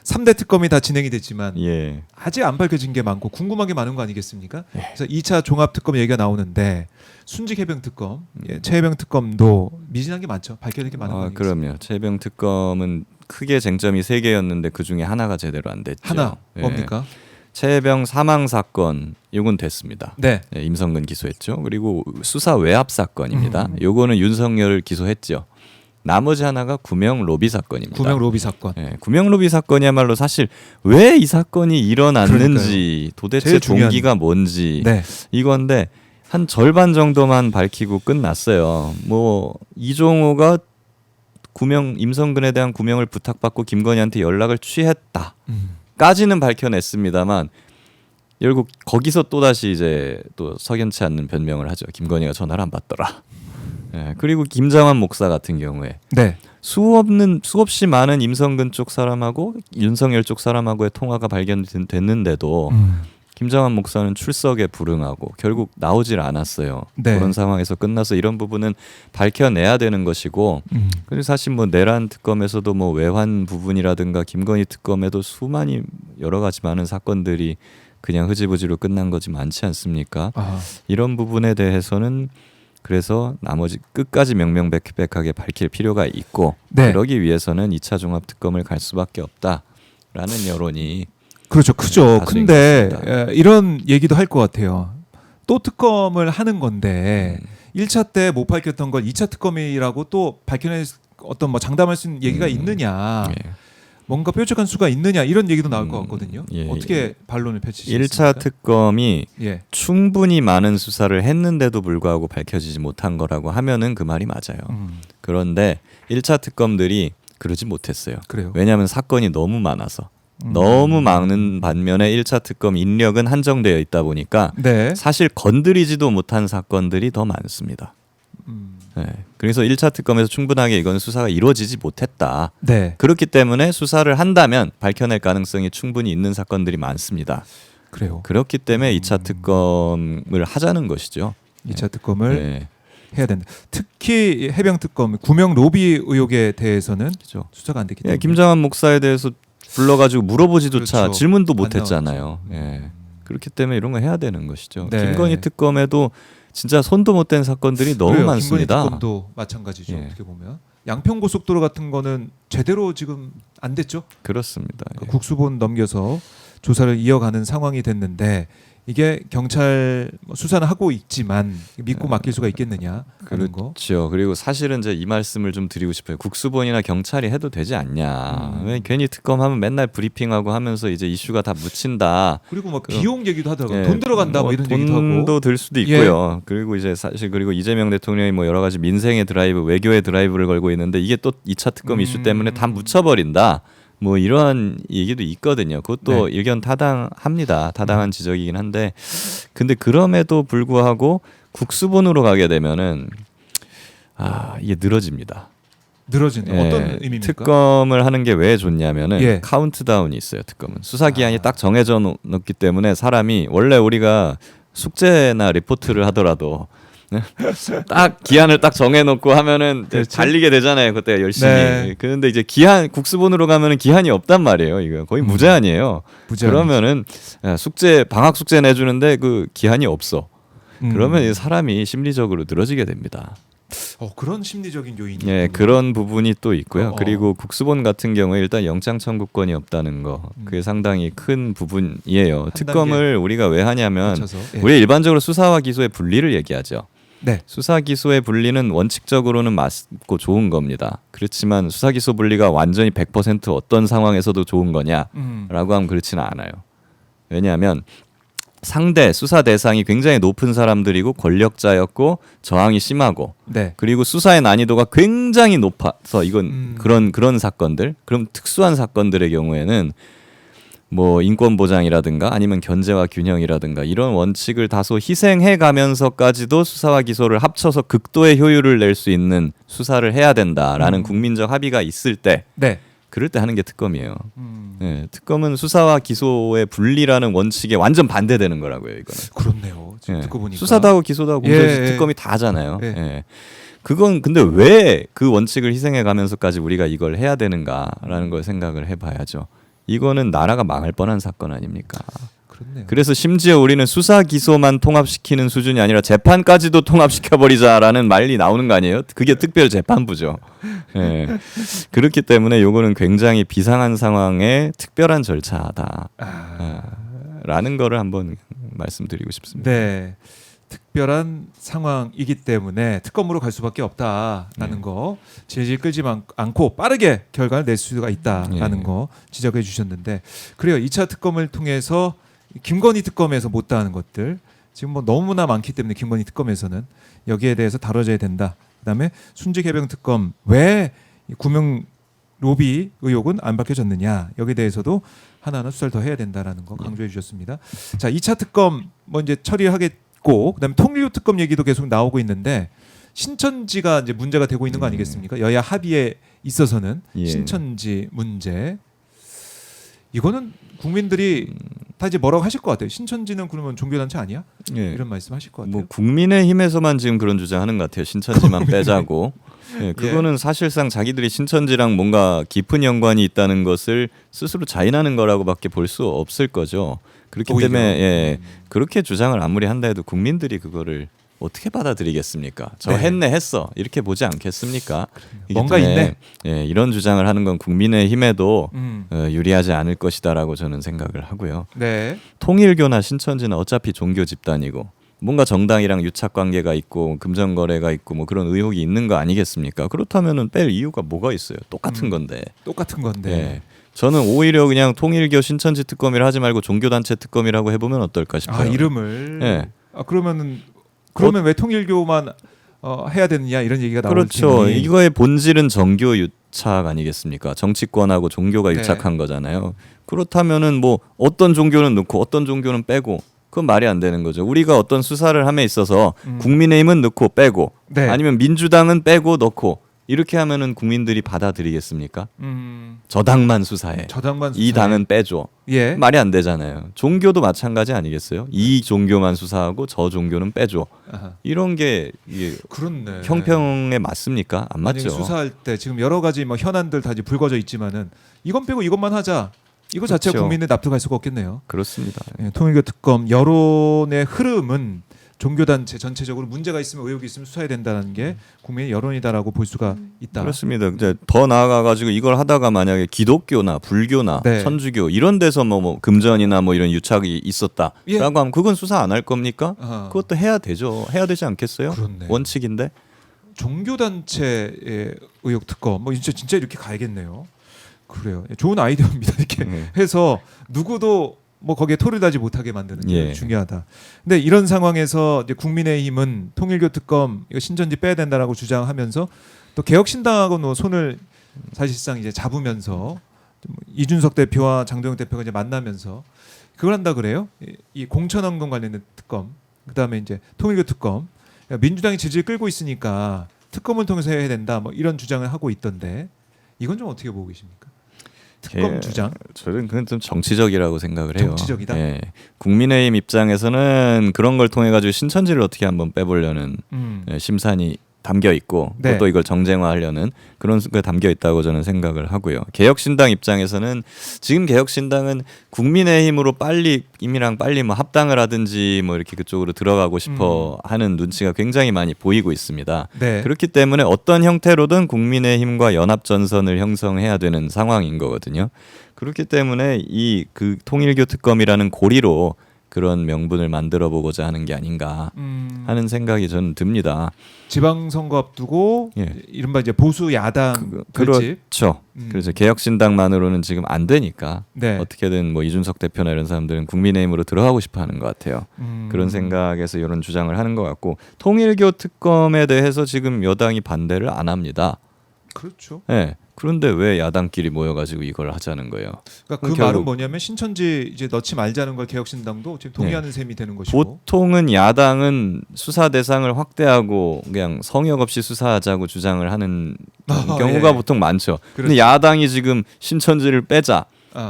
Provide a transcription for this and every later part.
3대 특검이 다 진행이 됐지만 예. 아직 안 밝혀진 게 많고 궁금한 게 많은 거 아니겠습니까? 그래서 2차 종합특검 얘기가 나오는데 순직 해병 특검, 최해병 특검도 미진한 게 많죠. 밝혀진 게 많은 거 아니겠습니까? 그럼요. 최해병 특검은 크게 쟁점이 3개였는데 그 중에 하나가 제대로 안 됐죠. 하나 뭡니까? 최해병 사망 사건 요건 됐습니다. 네. 임성근 기소했죠. 그리고 수사 외압 사건입니다. 요거는 윤석열 기소했죠. 나머지 하나가 구명 로비 사건입니다. 구명 로비 사건. 구명 로비 사건이야말로 사실 왜 이 사건이 일어났는지 도대체 동기가 뭔지 이건데 한 절반 정도만 밝히고 끝났어요. 뭐 이종호가 임성근에 대한 구명을 부탁받고 김건희한테 연락을 취했다. 까지는 밝혀냈습니다만 결국 거기서 또다시 이제 또 석연치 않는 변명을 하죠. 김건희가 전화를 안 받더라. 그리고 김장환 목사 같은 경우에 수없이 많은 임성근 쪽 사람하고 윤석열 쪽 사람하고의 통화가 발견됐는데도 김장환 목사는 출석에 불응하고 결국 나오질 않았어요. 그런 상황에서 끝나서 이런 부분은 밝혀내야 되는 것이고 그리고 사실 뭐 내란 특검에서도 뭐 외환 부분이라든가 김건희 특검에도 수많이 여러 가지 많은 사건들이 그냥 흐지부지로 끝난 거지 많지 않습니까? 이런 부분에 대해서는 그래서 나머지 끝까지 명명백백하게 밝힐 필요가 있고 그러기 위해서는 2차 종합특검을 갈 수밖에 없다라는 여론이 그렇죠. 크죠. 근데 이런 얘기도 할 것 같아요. 또 특검을 하는 건데 1차 때 못 밝혔던 걸 2차 특검이라고 또 밝혀낼 어떤 뭐 장담할 수 있는 얘기가 있느냐. 뭔가 뾰족한 수가 있느냐 이런 얘기도 나올 것 같거든요. 어떻게 반론을 펼치시겠습니까? 1차 특검이 충분히 많은 수사를 했는데도 불구하고 밝혀지지 못한 거라고 하면은 그 말이 맞아요. 그런데 1차 특검들이 그러지 못했어요. 그래요? 왜냐하면 사건이 너무 많아서. 너무 많은 반면에 1차 특검 인력은 한정되어 있다 보니까 사실 건드리지도 못한 사건들이 더 많습니다. 그래서 1차 특검에서 충분하게 이건 수사가 이루어지지 못했다. 그렇기 때문에 수사를 한다면 밝혀낼 가능성이 충분히 있는 사건들이 많습니다. 그래요. 그렇기 때문에 2차 특검을 하자는 것이죠. 2차 특검을 해야 된다. 특히 해병 특검 구명 로비 의혹에 대해서는 수사가 안 됐기 때문에 김장환 목사에 대해서 불러가지고 물어보지조차 질문도 못했잖아요. 그렇기 때문에 이런 거 해야 되는 것이죠. 김건희 특검에도 진짜 손도 못 댄 사건들이 너무 많습니다. 김건희 특검도 마찬가지죠. 어떻게 보면 양평고속도로 같은 거는 제대로 지금 안 됐죠. 그렇습니다. 국수본 넘겨서 조사를 이어가는 상황이 됐는데 이게 경찰 수사는 하고 있지만 믿고 맡길 수가 있겠느냐 하는 거. 그렇죠. 그리고 사실은 이제 이 말씀을 좀 드리고 싶어요. 국수본이나 경찰이 해도 되지 않냐. 왜 괜히 특검하면 맨날 브리핑하고 하면서 이제 이슈가 다 묻힌다. 그리고 뭐 비용 얘기도 하더라고요. 돈 들어간다 뭐 이런 얘기도 하고. 돈도 들 수도 있고요. 그리고 이제 사실 그리고 이재명 대통령이 뭐 여러 가지 민생의 드라이브, 외교의 드라이브를 걸고 있는데 이게 또 2차 특검 이슈 때문에 다 묻혀버린다. 뭐 이러한 얘기도 있거든요. 그것도 의견 타당합니다. 타당한 지적이긴 한데 근데 그럼에도 불구하고 국수본으로 가게 되면은 이게 늘어집니다. 늘어지는 어떤 의미입니까? 특검을 하는 게 왜 좋냐면은 카운트다운이 있어요. 특검은 수사 기한이 딱 정해져 놓기 때문에 사람이 원래 우리가 숙제나 리포트를 하더라도 딱 기한을 딱 정해놓고 하면은 달리게 되잖아요. 그때 열심히. 그런데 이제 국수본으로 가면은 기한이 없단 말이에요. 이거 거의 무제한이에요. 그러면은 방학 숙제 내주는데 그 기한이 없어. 그러면 사람이 심리적으로 늘어지게 됩니다. 그런 심리적인 요인이 그런 부분이 또 있고요. 그리고 국수본 같은 경우에 일단 영장 청구권이 없다는 거 그게 상당히 큰 부분이에요. 특검을 우리가 왜 하냐면 우리 일반적으로 수사와 기소의 분리를 얘기하죠. 수사 기소의 분리는 원칙적으로는 맞고 좋은 겁니다. 그렇지만 수사 기소 분리가 완전히 100% 어떤 상황에서도 좋은 거냐라고 하면 그렇지는 않아요. 왜냐하면 상대 수사 대상이 굉장히 높은 사람들이고 권력자였고 저항이 심하고 그리고 수사의 난이도가 굉장히 높아서 이건 그런 사건들 그럼 특수한 사건들의 경우에는 뭐 인권 보장이라든가 아니면 견제와 균형이라든가 이런 원칙을 다소 희생해 가면서까지도 수사와 기소를 합쳐서 극도의 효율을 낼 수 있는 수사를 해야 된다라는 국민적 합의가 있을 때 그럴 때 하는 게 특검이에요. 특검은 수사와 기소의 분리라는 원칙에 완전 반대되는 거라고요. 이거는. 그렇네요. 듣고 보니까 수사도 하고 기소도 하고 특검이 다 하잖아요. 그건 근데 왜 그 원칙을 희생해 가면서까지 우리가 이걸 해야 되는가라는 걸 생각을 해봐야죠. 이거는 나라가 망할 뻔한 사건 아닙니까? 그렇네요. 그래서 심지어 우리는 수사 기소만 통합시키는 수준이 아니라 재판까지도 통합시켜버리자라는 말이 나오는 거 아니에요? 그게 특별재판부죠. 예. 그렇기 때문에 요거는 굉장히 비상한 상황에 특별한 절차다. 라는 거를 한번 말씀드리고 싶습니다. 네. 특별한 상황이기 때문에 특검으로 갈 수밖에 없다라는 거, 질질 끌지 않고 빠르게 결과를 낼 수가 있다라는 거 지적해 주셨는데, 그래요. 2차 특검을 통해서 김건희 특검에서 못다하는 것들 지금 뭐 너무나 많기 때문에 김건희 특검에서는 여기에 대해서 다뤄져야 된다. 그다음에 순직 해병 특검 왜 구명 로비 의혹은 안 밝혀졌느냐, 여기에 대해서도 하나하나 수사를 더 해야 된다라는 거 강조해 주셨습니다. 자, 2차 특검 뭐 이제 처리하겠고, 그다음에 통일교 특검 얘기도 계속 나오고 있는데, 신천지가 이제 문제가 되고 있는 거 아니겠습니까? 여야 합의에 있어서는 신천지 문제, 이거는 국민들이 다 이제 뭐라고 하실 것 같아요. 신천지는 그러면 종교단체 아니야? 이런 말씀하실 것 같아요. 뭐 국민의힘에서만 지금 그런 주장하는 것 같아요. 신천지만 빼자고. 그거는 사실상 자기들이 신천지랑 뭔가 깊은 연관이 있다는 것을 스스로 자인하는 거라고밖에 볼 수 없을 거죠. 그렇기 오히려. 때문에 그렇게 주장을 아무리 한다 해도 국민들이 그거를 어떻게 받아들이겠습니까? 저 했어 이렇게 보지 않겠습니까? 뭔가 있네. 이런 주장을 하는 건 국민의힘에도 유리하지 않을 것이다라고 저는 생각을 하고요. 네. 통일교나 신천지는 어차피 종교 집단이고 뭔가 정당이랑 유착 관계가 있고 금전 거래가 있고 뭐 그런 의혹이 있는 거 아니겠습니까? 그렇다면은 뺄 이유가 뭐가 있어요? 똑같은 건데. 똑같은 건데. 저는 오히려 그냥 통일교 신천지 특검이라 하지 말고 종교단체 특검이라고 해보면 어떨까 싶어요. 이름을. 그러면 왜 통일교만 해야 되느냐 이런 얘기가 나올지. 그렇죠. 이거의 본질은 정교 유착 아니겠습니까? 정치권하고 종교가 유착한 거잖아요. 그렇다면은 뭐 어떤 종교는 넣고 어떤 종교는 빼고, 그건 말이 안 되는 거죠. 우리가 어떤 수사를 함에 있어서 국민의힘은 넣고 빼고, 아니면 민주당은 빼고 넣고, 이렇게 하면은 국민들이 받아들이겠습니까? 저 당만 수사해. 이 당은 빼줘. 말이 안 되잖아요. 종교도 마찬가지 아니겠어요? 이 종교만 수사하고 저 종교는 빼줘. 이런 게 그렇네. 형평에 맞습니까? 안 맞죠. 수사할 때 지금 여러 가지 뭐 현안들 다 이제 불거져 있지만은 이건 빼고 이것만 하자. 이거 자체가 그렇죠. 국민의 납득할 수가 없겠네요. 그렇습니다. 통일교 특검 여론의 흐름은 종교단체 전체적으로 문제가 있으면 의혹이 있으면 수사해야 된다는 게 국민의 여론이다라고 볼 수가 있다. 그렇습니다. 이제 더 나아가가지고 이걸 하다가 만약에 기독교나 불교나 천주교 이런 데서 뭐 금전이나 뭐 이런 유착이 있었다라고 하면 그건 수사 안 할 겁니까? 그것도 해야 되죠. 해야 되지 않겠어요? 그렇네. 원칙인데. 종교단체의 의혹 특검 뭐 진짜 이렇게 가야겠네요. 그래요. 좋은 아이디어입니다. 이렇게 해서 누구도 뭐 거기에 토를 다지 못하게 만드는 게 중요하다. 근데 이런 상황에서 이제 국민의힘은 통일교 특검 이거 신천지 빼야 된다라고 주장하면서 또 개혁신당하고는 손을 사실상 이제 잡으면서 이준석 대표와 장동영 대표가 이제 만나면서 그걸 한다 그래요. 이 공천헌금 관련된 특검, 그다음에 이제 통일교 특검, 민주당이 질질 끌고 있으니까 특검을 통해서 해야 된다. 뭐 이런 주장을 하고 있던데 이건 좀 어떻게 보고 계십니까? 특검 주장? 저는 그건 좀 정치적이라고 생각을 해요. 정치적이다. 국민의힘 입장에서는 그런 걸 통해 가지고 신천지를 어떻게 한번 빼보려는 심산이 담겨 있고 또 이걸 정쟁화하려는 그런 게 담겨 있다고 저는 생각을 하고요. 개혁신당 입장에서는 지금 개혁신당은 국민의힘으로 임이랑 빨리 뭐 합당을 하든지 뭐 이렇게 그쪽으로 들어가고 싶어 하는 눈치가 굉장히 많이 보이고 있습니다. 그렇기 때문에 어떤 형태로든 국민의힘과 연합 전선을 형성해야 되는 상황인 거거든요. 그렇기 때문에 그 통일교 특검이라는 고리로 그런 명분을 만들어 보고자 하는 게 아닌가 하는 생각이 저는 듭니다. 지방선거 앞두고 이른바 이제 보수 야당 결집. 그렇죠. 그래서 개혁신당만으로는 지금 안 되니까 어떻게든 뭐 이준석 대표나 이런 사람들은 국민의힘으로 들어가고 싶어하는 것 같아요. 그런 생각에서 이런 주장을 하는 것 같고, 통일교 특검에 대해서 지금 여당이 반대를 안 합니다. 그렇죠. 그런데 왜 야당끼리 모여가지고 이걸 하자는 거예요? 그러니까 그 말은 뭐냐면 신천지 이제 넣지 말자는 걸 개혁신당도 지금 동의하는 셈이 되는 것이고. 보통은 야당은 수사 대상을 확대하고 그냥 성역 없이 수사하자고 주장을 하는 경우가 보통 많죠. 근데 야당이 지금 신천지를 빼자.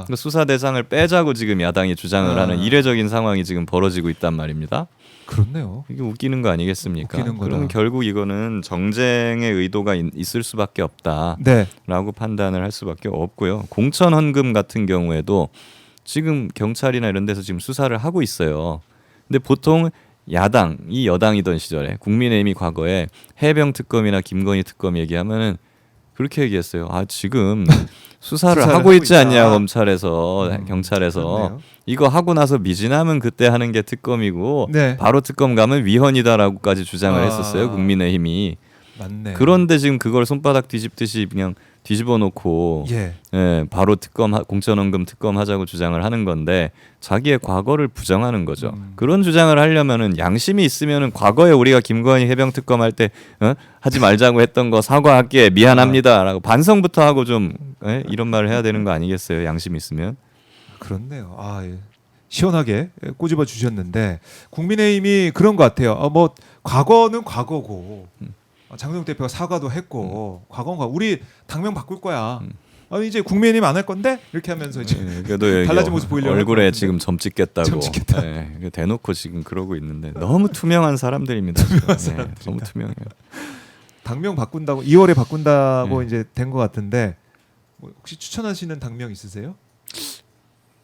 그 수사 대상을 빼자고 지금 야당이 주장을 하는 이례적인 상황이 지금 벌어지고 있단 말입니다. 그렇네요. 이게 웃기는 거 아니겠습니까? 웃기는 거다. 그럼 결국 이거는 정쟁의 의도가 있을 수밖에 없다라고 네. 판단을 할 수밖에 없고요. 공천 헌금 같은 경우에도 지금 경찰이나 이런 데서 지금 수사를 하고 있어요. 근데 보통 야당이 여당이던 시절에 국민의힘이 과거에 해병 특검이나 김건희 특검 얘기하면은 그렇게 얘기했어요. 아 지금 수사를 하고 있지 있다. 않냐 검찰에서 경찰에서 그렇네요. 이거 하고 나서 미진하면 그때 하는 게 특검이고 네. 바로 특검 가면 위헌이다라고까지 주장을 했었어요. 국민의힘이. 맞네. 그런데 지금 그걸 손바닥 뒤집듯이 그냥 뒤집어 놓고 예. 바로 특검 공천원금 특검 하자고 주장을 하는 건데 자기의 과거를 부정하는 거죠. 그런 주장을 하려면은 양심이 있으면은 과거에 우리가 김건희 해병 특검 할 때 하지 말자고 했던 거 사과할게 미안합니다라고 반성부터 하고 좀 이런 말을 해야 되는 거 아니겠어요? 양심 있으면. 그렇네요. 아, 예. 시원하게 꼬집어 주셨는데 국민의힘이 그런 것 같아요. 뭐 과거는 과거고 장동혁 대표가 사과도 했고 과거는 과거. 우리 당명 바꿀 거야. 이제 국민의힘 안 할 건데 이렇게 하면서 이제 그래도 달라진 모습 보이려고 얼굴에 지금 점 찍겠다고 점 찍겠다. 대놓고 지금 그러고 있는데 너무 투명한 사람들입니다. 너무 투명해요. 당명 바꾼다고 2월에 바꾼다고 이제 된 것 같은데 뭐 혹시 추천하시는 당명 있으세요?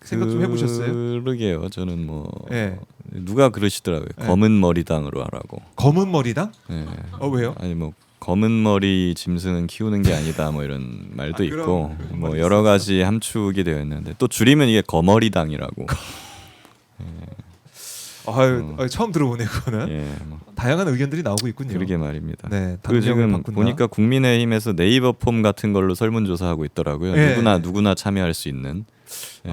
생각 좀 해보셨어요? 그러게요. 저는 뭐 예. 누가 그러시더라고요. 네. 검은 머리당으로 하라고. 검은 머리당? 예. 왜요? 아니 뭐 검은 머리 짐승은 키우는 게 아니다 뭐 이런 말도 그런 있고 뭐 말이 여러 가지 함축이 되어 있는데 또 줄이면 이게 거머리당이라고. 처음 들어보네 그거는. 예. 뭐 다양한 의견들이 나오고 있군요. 그러게 말입니다. 네, 그 지금 바꾼다. 보니까 국민의힘에서 네이버 폼 같은 걸로 설문조사하고 있더라고요. 예. 누구나 참여할 수 있는. 예.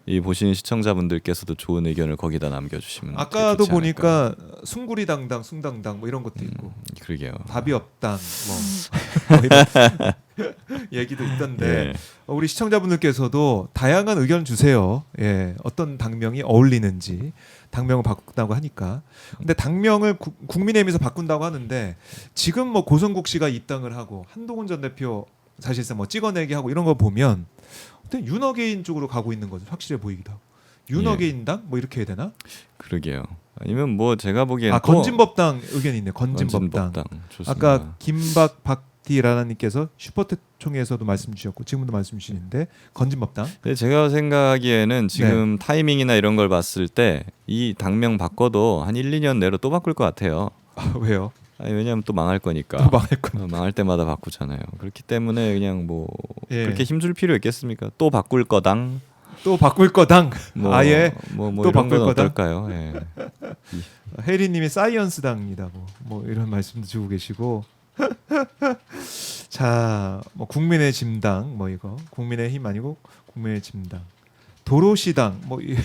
이 보시는 시청자분들께서도 좋은 의견을 거기다 남겨주시면 아까도 좋지 않을까. 보니까 숭구리 당당, 숭당당 뭐 이런 것도 있고 그러게요. 답이 없당 뭐 이런 얘기도 있던데 예. 우리 시청자분들께서도 다양한 의견 주세요. 예, 어떤 당명이 어울리는지 당명을 바꾼다고 하니까. 근데 당명을 국민의힘에서 바꾼다고 하는데 지금 뭐 고성국 씨가 입당을 하고 한동훈 전 대표 사실상 뭐 찍어내기 하고 이런 거 보면 어떤 윤어게인 쪽으로 가고 있는 거죠. 확실해 보이기도 하고. 윤어게인당 뭐 이렇게 해야 되나? 그러게요. 아니면 뭐 제가 보기에는 건진법당 의견이 있네요. 건진법당. 좋습니다. 아까 김박박디라나님께서 슈퍼총에서도 말씀 주셨고 지금도 말씀 주시는데 건진법당. 근데 제가 생각하기에는 지금 타이밍이나 이런 걸 봤을 때 이 당명 바꿔도 한 1, 2년 내로 또 바꿀 것 같아요. 왜요? 왜냐하면 또 망할 거니까. 또 망할 거니까. 망할 때마다 바꾸잖아요. 그렇기 때문에 그냥 뭐 예. 그렇게 힘줄 필요 있겠습니까? 또 바꿀 거당. 또 바꿀 거당. 뭐, 아예 또 또 이런 바꿀 건 거당? 어떨까요? 예. 혜리님이 사이언스당이라고 뭐 이런 말씀도 주고 계시고. 자, 뭐 국민의 짐당 뭐 이거 국민의 힘 아니고 국민의 짐당. 도로시당 뭐 이런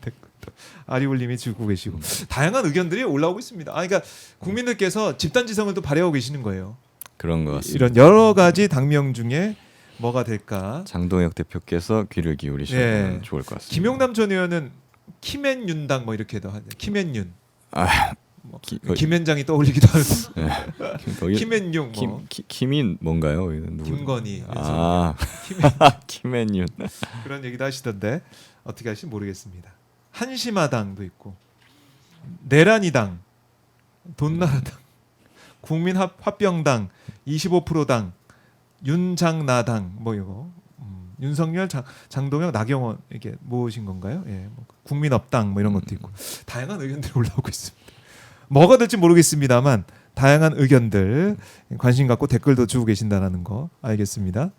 댓글도 아리올님이 주고 계시고 다양한 의견들이 올라오고 있습니다. 그러니까 국민들께서 집단지성을 또 발휘하고 계시는 거예요. 그런 것 같습니다. 이런 여러 가지 당명 중에 뭐가 될까? 장동혁 대표께서 귀를 기울이시면 예. 좋을 것 같습니다. 김용남 전 의원은 김앤윤당 뭐 이렇게도 하죠. 김앤윤. 뭐 김앤장이 떠올리기도 하고. 김앤용 뭐. 김이 뭔가요? 누구? 김건희. 김앤윤. 그런 얘기도 하시던데 어떻게 하실지 모르겠습니다. 한심하당도 있고 내란이당, 돈나라당, 국민합병당, 25%당, 윤장나당 뭐 이거 윤석열, 장동혁, 나경원 이게 모으신 건가요? 예, 뭐 국민업당 뭐 이런 것도 있고 다양한 의견들이 올라오고 있습니다. 뭐가 될지 모르겠습니다만 다양한 의견들 관심 갖고 댓글도 주고 계신다는 거 알겠습니다.